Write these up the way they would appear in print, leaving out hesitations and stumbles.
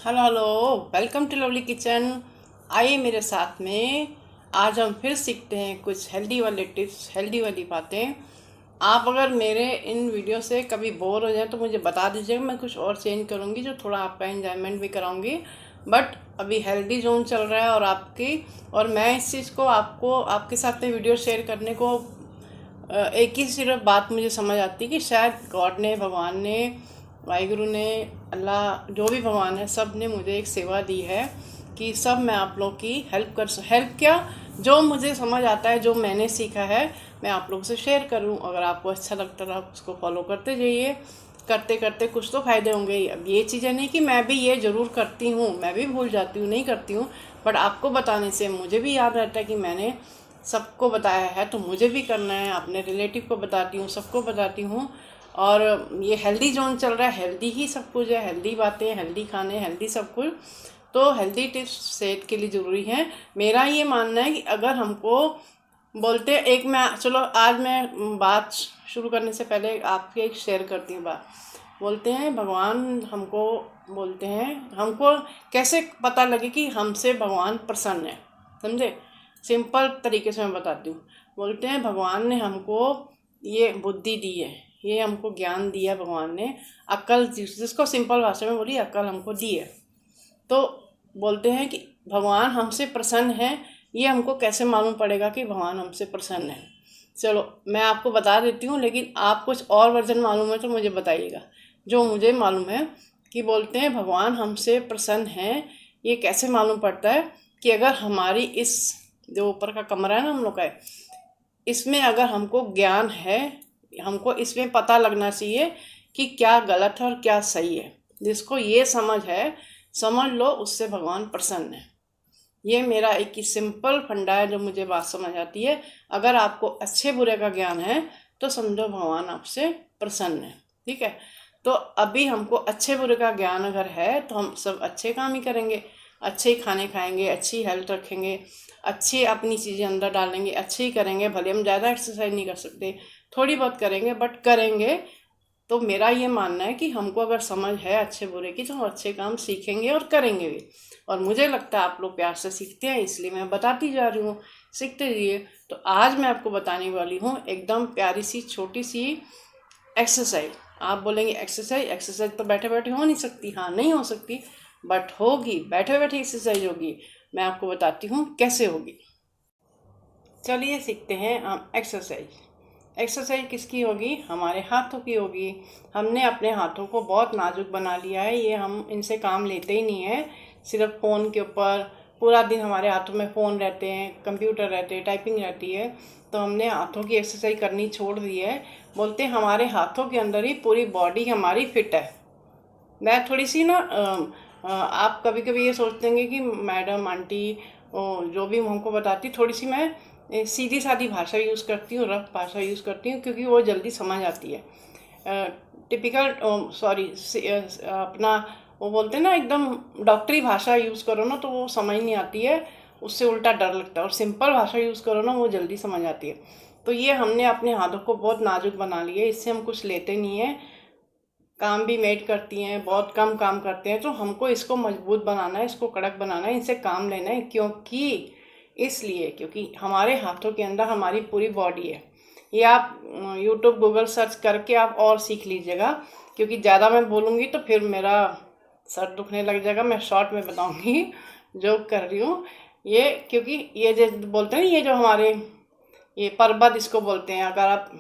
Hello hello, welcome to lovely kitchen. आइए मेरे साथ में। आज हम फिर सीखते हैं कुछ हेल्दी वाले टिप्स, हेल्दी वाली बातें। आप अगर मेरे इन वीडियो से कभी बोर हो जाए तो मुझे बता दीजिएगा, मैं कुछ और चेंज करूँगी जो थोड़ा आपका एंजॉयमेंट भी कराऊँगी। बट अभी हेल्दी जोन चल रहा है और मैं इस चीज़ को आपके साथ में वीडियो शेयर करने को एक ही सिर्फ बात मुझे समझ आती है कि शायद गॉड ने, भगवान ने, वाहिगुरु ने, अल्लाह, जो भी भगवान है, सब ने मुझे एक सेवा दी है कि सब मैं आप लोग की हेल्प क्या, जो मुझे समझ आता है, जो मैंने सीखा है, मैं आप लोगों से शेयर करूं। अगर आपको अच्छा लगता है आप उसको फॉलो करते जाइए। करते करते कुछ तो फ़ायदे होंगे ही। अब ये चीज़ें नहीं कि मैं भी ये ज़रूर करती हूँ, मैं भी भूल जाती हूँ, नहीं करती हूँ। बट आपको बताने से मुझे भी याद रहता है कि मैंने सबको बताया है तो मुझे भी करना है। अपने रिलेटिव को बताती हूँ, सबको बताती हूँ। और ये हेल्दी जोन चल रहा है, हेल्दी ही सब कुछ है, हेल्दी बातें, हेल्दी खाने, हेल्दी सब कुछ। तो हेल्दी टिप्स सेहत के लिए ज़रूरी हैं। मेरा ये मानना है कि अगर हमको बोलते एक मैं चलो आज मैं बात शुरू करने से पहले आपके एक शेयर करती हूँ बात। बोलते हैं भगवान हमको, बोलते हैं हमको कैसे पता लगे कि हमसे भगवान प्रसन्न है, समझे? सिंपल तरीके से मैं बताती हूँ। बोलते हैं भगवान ने हमको ये बुद्धि दी है, ये हमको ज्ञान दिया भगवान ने, अक्ल, जिसको सिंपल भाषा में बोली, अक्ल हमको दी है। तो बोलते हैं कि भगवान हमसे प्रसन्न है। ये हमको कैसे मालूम पड़ेगा कि भगवान हमसे प्रसन्न है? चलो मैं आपको बता देती हूँ, लेकिन आप कुछ और वर्जन मालूम है तो मुझे बताइएगा। जो मुझे मालूम है कि बोलते हैं भगवान हमसे प्रसन्न है, ये कैसे मालूम पड़ता है कि अगर हमारी इस जो ऊपर का कमरा है ना हम लोग का, इसमें अगर हमको ज्ञान है, हमको इसमें पता लगना चाहिए कि क्या गलत है और क्या सही है। जिसको ये समझ है, समझ लो उससे भगवान प्रसन्न है। ये मेरा एक ही सिंपल फंडा है जो मुझे बात समझ आती है। अगर आपको अच्छे बुरे का ज्ञान है तो समझो भगवान आपसे प्रसन्न है, ठीक है? तो अभी हमको अच्छे बुरे का ज्ञान अगर है तो हम सब अच्छे काम ही करेंगे, अच्छे ही खाने खाएंगे, अच्छी हेल्थ रखेंगे, अच्छी अपनी चीज़ें अंदर डालेंगे, अच्छे ही करेंगे। भले हम ज़्यादा एक्सरसाइज नहीं कर सकते, थोड़ी बहुत करेंगे, बट करेंगे। तो मेरा ये मानना है कि हमको अगर समझ है अच्छे बुरे की तो हम अच्छे काम सीखेंगे और करेंगे भी। और मुझे लगता है आप लोग प्यार से सीखते हैं, इसलिए मैं बताती जा रही हूँ, सीखते रहिए। तो आज मैं आपको बताने वाली हूँ एकदम प्यारी सी छोटी सी एक्सरसाइज। आप बोलेंगे एक्सरसाइज, एक्सरसाइज तो बैठे बैठे हो नहीं सकती। हाँ, नहीं हो सकती, बट होगी, बैठे बैठे एक्सरसाइज होगी। मैं आपको बताती हूँ कैसे होगी। चलिए सीखते हैं हम एक्सरसाइज। एक्सरसाइज किसकी होगी? हमारे हाथों की होगी। हमने अपने हाथों को बहुत नाजुक बना लिया है, ये हम इनसे काम लेते ही नहीं है। सिर्फ फ़ोन के ऊपर पूरा दिन हमारे हाथों में फ़ोन रहते हैं, कंप्यूटर रहते हैं, टाइपिंग रहती है। तो हमने हाथों की एक्सरसाइज करनी छोड़ दी है। बोलते हैं हमारे हाथों के अंदर ही पूरी बॉडी हमारी फिट है। मैं थोड़ी सी ना आप कभी कभी ये सोचते हैं कि मैडम, आंटी, जो भी हमको बताती, थोड़ी सी मैं सीधी सादी भाषा यूज़ करती हूँ, रफ भाषा यूज़ करती हूँ, क्योंकि वो जल्दी समझ आती है। टिपिकल, सॉरी, अपना वो बोलते हैं ना, एकदम डॉक्टरी भाषा यूज़ करो ना तो वो समझ नहीं आती है, उससे उल्टा डर लगता है। और सिंपल भाषा यूज़ करो ना वो जल्दी समझ आती है। तो ये हमने अपने हाथों को बहुत नाजुक बना लिया है, इससे हम कुछ लेते नहीं हैं। काम भी मेड करती हैं, बहुत कम काम करते हैं। तो हमको इसको मजबूत बनाना है, इसको कड़क बनाना है, इनसे काम लेना है। क्योंकि हमारे हाथों के अंदर हमारी पूरी बॉडी है। ये आप यूट्यूब, गूगल सर्च करके आप और सीख लीजिएगा, क्योंकि ज़्यादा मैं बोलूँगी तो फिर मेरा सर दुखने लग जाएगा। मैं शॉर्ट में बताऊँगी, जो कर रही हूँ ये। क्योंकि ये जो बोलते हैं, ये जो हमारे ये परबत इसको बोलते हैं। अगर आप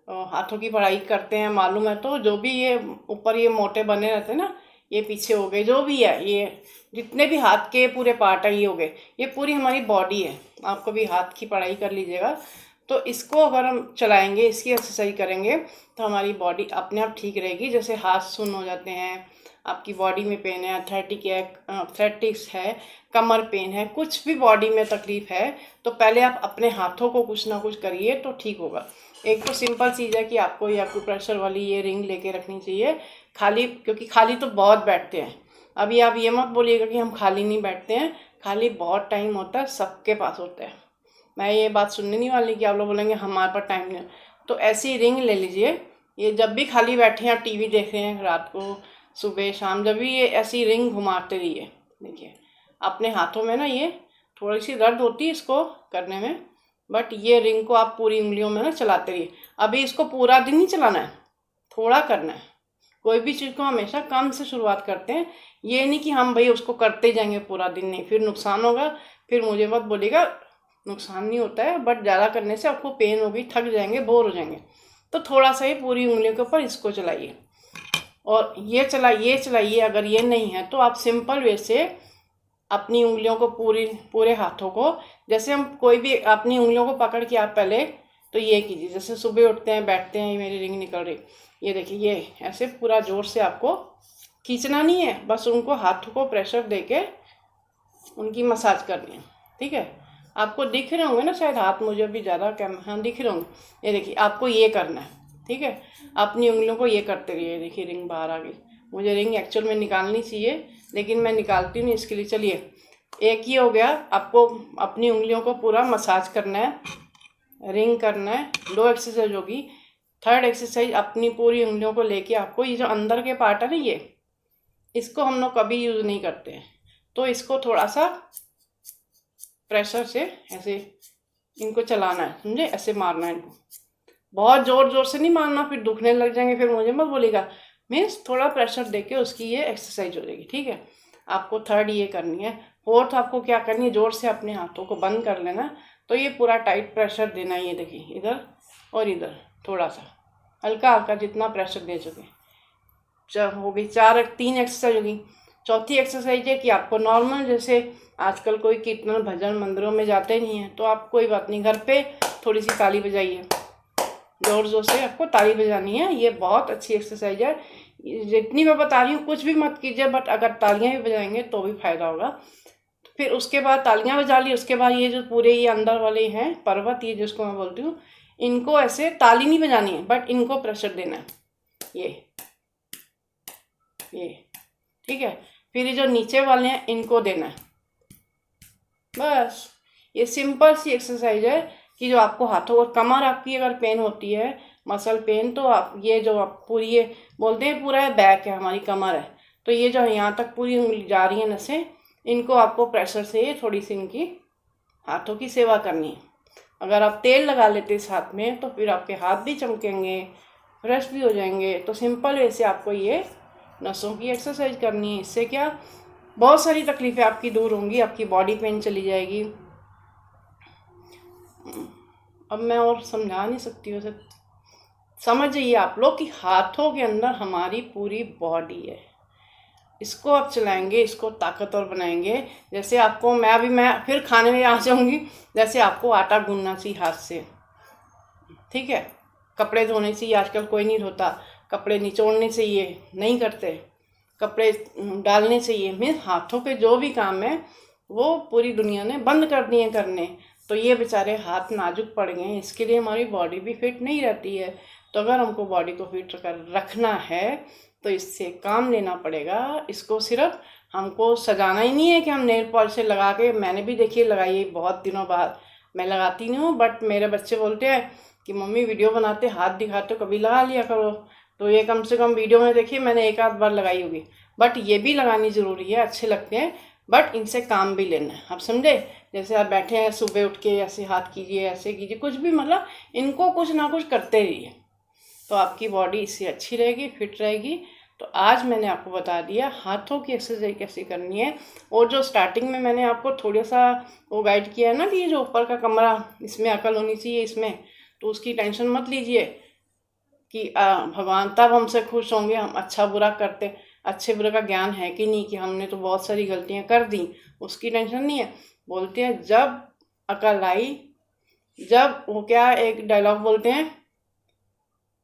हाथों की पढ़ाई करते हैं, मालूम है तो, जो भी ये ऊपर ये मोटे बने रहते हैं ना, ये पीछे हो गए, जो भी है, ये जितने भी हाथ के पूरे पार्ट है ये हो गए, ये पूरी हमारी बॉडी है। आप कभी हाथ की पढ़ाई कर लीजिएगा तो इसको अगर हम चलाएंगे, इसकी एक्सरसाइज करेंगे तो हमारी बॉडी अपने आप ठीक रहेगी। जैसे हाथ सुन्न हो जाते हैं, आपकी बॉडी में पेन है, अर्थराइटिस है, कमर पेन है, कुछ भी बॉडी में तकलीफ है, तो पहले आप अपने हाथों को कुछ ना कुछ करिए तो ठीक होगा। एक तो सिंपल चीज़ है कि आपको ये एक्यूप्रेशर वाली ये रिंग लेके रखनी चाहिए खाली, क्योंकि खाली तो बहुत बैठते हैं। अभी आप ये मत बोलिएगा कि हम खाली नहीं बैठते हैं, खाली बहुत टाइम होता है, सबके पास होता है। मैं ये बात सुनने नहीं वाली कि आप लोग बोलेंगे हमारे पास टाइम नहीं। तो ऐसी रिंग ले लीजिए। ये जब भी खाली बैठे हैं, आप टीवी देख रहे हैं रात को, सुबह शाम जब भी ये ऐसी रिंग घुमाते रहिए। देखिए अपने हाथों में ना ये थोड़ी सी दर्द होती है इसको करने में, बट ये रिंग को आप पूरी उंगलियों में ना चलाते रहिए। अभी इसको पूरा दिन नहीं चलाना है, थोड़ा करना है। कोई भी चीज़ को हमेशा कम से शुरुआत करते हैं, ये नहीं कि हम भाई उसको करते जाएंगे पूरा दिन, नहीं, फिर नुकसान होगा। फिर मुझे मत बोलिएगा, नुकसान नहीं होता है, बट ज़्यादा करने से आपको पेन होगी, थक जाएंगे, बोर हो जाएंगे। तो थोड़ा सा ही पूरी उंगलियों के ऊपर इसको चलाइए और ये चलाइए। अगर ये नहीं है तो आप सिंपल वे से अपनी उंगलियों को पूरे हाथों को, जैसे हम कोई भी अपनी उंगलियों को पकड़ के आप पहले तो ये कीजिए, जैसे सुबह उठते हैं बैठते हैं, मेरी रिंग निकल रही, ये देखिए, ये ऐसे पूरा जोर से आपको खींचना नहीं है, बस उनको हाथों को प्रेशर देके उनकी मसाज करनी है। ठीक है, आपको दिख रहे होंगे ना शायद हाथ, मुझे भी ज़्यादा हाँ दिख रहे होंगे। ये देखिए आपको ये करना है। ठीक है, अपनी उंगलियों को ये करते रहिए। देखिए रिंग बाहर आ गई, मुझे रिंग एक्चुअल में निकालनी चाहिए लेकिन मैं निकालती नहीं, इसके लिए चलिए एक ही हो गया। आपको अपनी उंगलियों को पूरा मसाज करना है, रिंग करना है। 2 एक्सरसाइज होगी। 3rd एक्सरसाइज अपनी पूरी उंगलियों को लेके आपको ये जो अंदर के पार्ट है ना, ये इसको हम लोग कभी यूज़ नहीं करते हैं, तो इसको थोड़ा सा प्रेशर से ऐसे इनको चलाना है, समझे, ऐसे मारना है इनको, बहुत ज़ोर से नहीं मारना, फिर दुखने लग जाएंगे, फिर मुझे मत बोलेगा। मीन्स थोड़ा प्रेशर देके उसकी ये एक्सरसाइज हो जाएगी। ठीक है, आपको 3rd ये करनी है। 4th आपको क्या करनी है, ज़ोर से अपने हाथों को बंद कर लेना, तो ये पूरा टाइट प्रेशर देना है। ये देखिए इधर और इधर थोड़ा सा हल्का हल्का जितना प्रेशर दे सके। हो गई 3 एक्सरसाइज होगी। 4थी एक्सरसाइज है कि आपको नॉर्मल, जैसे आजकल कोई कीर्तन भजन मंदिरों में जाते नहीं हैं, तो आप कोई बात नहीं, घर पे थोड़ी सी ताली बजाइए, जोर से आपको ताली बजानी है। ये बहुत अच्छी एक्सरसाइज है, जितनी मैं बता रही हूँ कुछ भी मत कीजिए, बट अगर तालियां भी बजाएंगे तो भी फायदा होगा। फिर उसके बाद तालियां बजा ली, उसके बाद ये जो पूरे ये अंदर वाले हैं पर्वत, ये जिसको मैं बोलती हूँ, इनको ऐसे ताली नहीं बजानी है, बट इनको प्रेशर देना है, ये ठीक है। फिर ये जो नीचे वाले हैं इनको देना है। बस ये सिंपल सी एक्सरसाइज है कि जो आपको हाथों और कमर आपकी अगर पेन होती है, मसल पेन, तो आप ये जो आप पूरी ये बोलते हैं पूरा बैक है, हमारी कमर है, तो ये जो यहाँ तक पूरी उंगली जा रही है नसें, इनको आपको प्रेशर से थोड़ी सी इनकी हाथों की सेवा करनी है। अगर आप तेल लगा लेते इस हाथ में तो फिर आपके हाथ भी चमकेंगे, फ्रेश भी हो जाएंगे। तो सिंपल वैसे आपको ये नसों की एक्सरसाइज करनी है। इससे क्या बहुत सारी तकलीफ़ें आपकी दूर होंगी, आपकी बॉडी पेन चली जाएगी। अब मैं और समझा नहीं सकती, वैसे समझ जाइए आप लोग कि हाथों के अंदर हमारी पूरी बॉडी है, इसको आप चलाएंगे, इसको ताकतवर बनाएंगे। जैसे आपको मैं फिर खाने में आ जाऊंगी, जैसे आपको आटा गूंदना चाहिए हाथ से, ठीक है, कपड़े धोने चाहिए, आजकल कोई नहीं धोता, कपड़े निचोड़ने चाहिए, नहीं करते, कपड़े डालने चाहिए। मीन्स हाथों के जो भी काम है वो पूरी दुनिया ने बंद कर दिए करने, तो ये बेचारे हाथ नाजुक पड़ गए हैं, इसके लिए हमारी बॉडी भी फिट नहीं रहती है। तो अगर हमको बॉडी को फिट कर रखना है तो इससे काम लेना पड़ेगा। इसको सिर्फ हमको सजाना ही नहीं है कि हम नेल पॉलिश से लगा के, मैंने भी देखिए लगाई है बहुत दिनों बाद, मैं लगाती नहीं हूँ, बट मेरे बच्चे बोलते हैं कि मम्मी वीडियो बनाते हाथ दिखाते कभी लगा लिया करो, तो ये कम से कम वीडियो में देखिए मैंने 1 आध बार लगाई होगी, बट ये भी लगानी ज़रूरी है, अच्छे लगते हैं, बट इनसे काम भी लेना है, आप समझे। जैसे आप बैठे हैं सुबह उठ के ऐसे हाथ कीजिए, ऐसे कीजिए, कुछ भी, मतलब इनको कुछ ना कुछ करते रहिए, तो आपकी बॉडी इससे अच्छी रहेगी, फिट रहेगी। तो आज मैंने आपको बता दिया हाथों की एक्सरसाइज कैसे करनी है। और जो स्टार्टिंग में मैंने आपको थोड़ा सा वो गाइड किया है ना कि ये जो ऊपर का कमरा, इसमें अकल होनी चाहिए इसमें, तो उसकी टेंशन मत लीजिए कि भगवान तब हमसे खुश होंगे हम अच्छा बुरा करते, अच्छे बुरे का ज्ञान है कि नहीं, कि हमने तो बहुत सारी गलतियां कर दी, उसकी टेंशन नहीं है। बोलते हैं जब अकल आई, जब वो क्या एक डायलॉग बोलते हैं,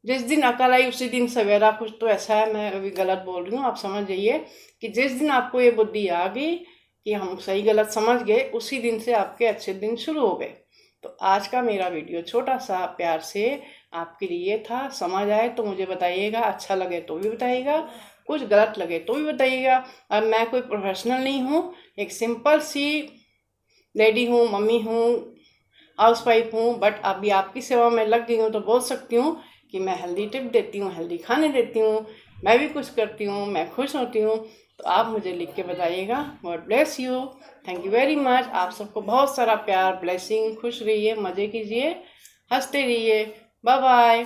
जिस दिन अकल आई उसी दिन सवेरा, कुछ तो ऐसा है, मैं अभी गलत बोल रही हूँ, आप समझ जाइए कि जिस दिन आपको ये बुद्धि आ गई कि हम सही गलत समझ गए, उसी दिन से आपके अच्छे दिन शुरू हो गए। तो आज का मेरा वीडियो छोटा सा प्यार से आपके लिए था, समझ आए तो मुझे बताइएगा, अच्छा लगे तो भी बताइएगा, कुछ गलत लगे तो भी बताइएगा। अब मैं कोई प्रोफेशनल नहीं हूँ, एक सिंपल सी लेडी हूँ, मम्मी हूँ, हाउसवाइफ हूँ, बट अभी आपकी सेवा में लग गई हूँ तो बोल सकती हूँ कि मैं हेल्दी टिप देती हूँ, हेल्दी खाने देती हूँ, मैं भी कुछ करती हूँ, मैं खुश होती हूँ, तो आप मुझे लिख के बताइएगा। God bless you, thank you very much. आप सबको बहुत सारा प्यार, ब्लेसिंग, खुश रहिए, मज़े कीजिए, हंसते रहिए। Bye bye.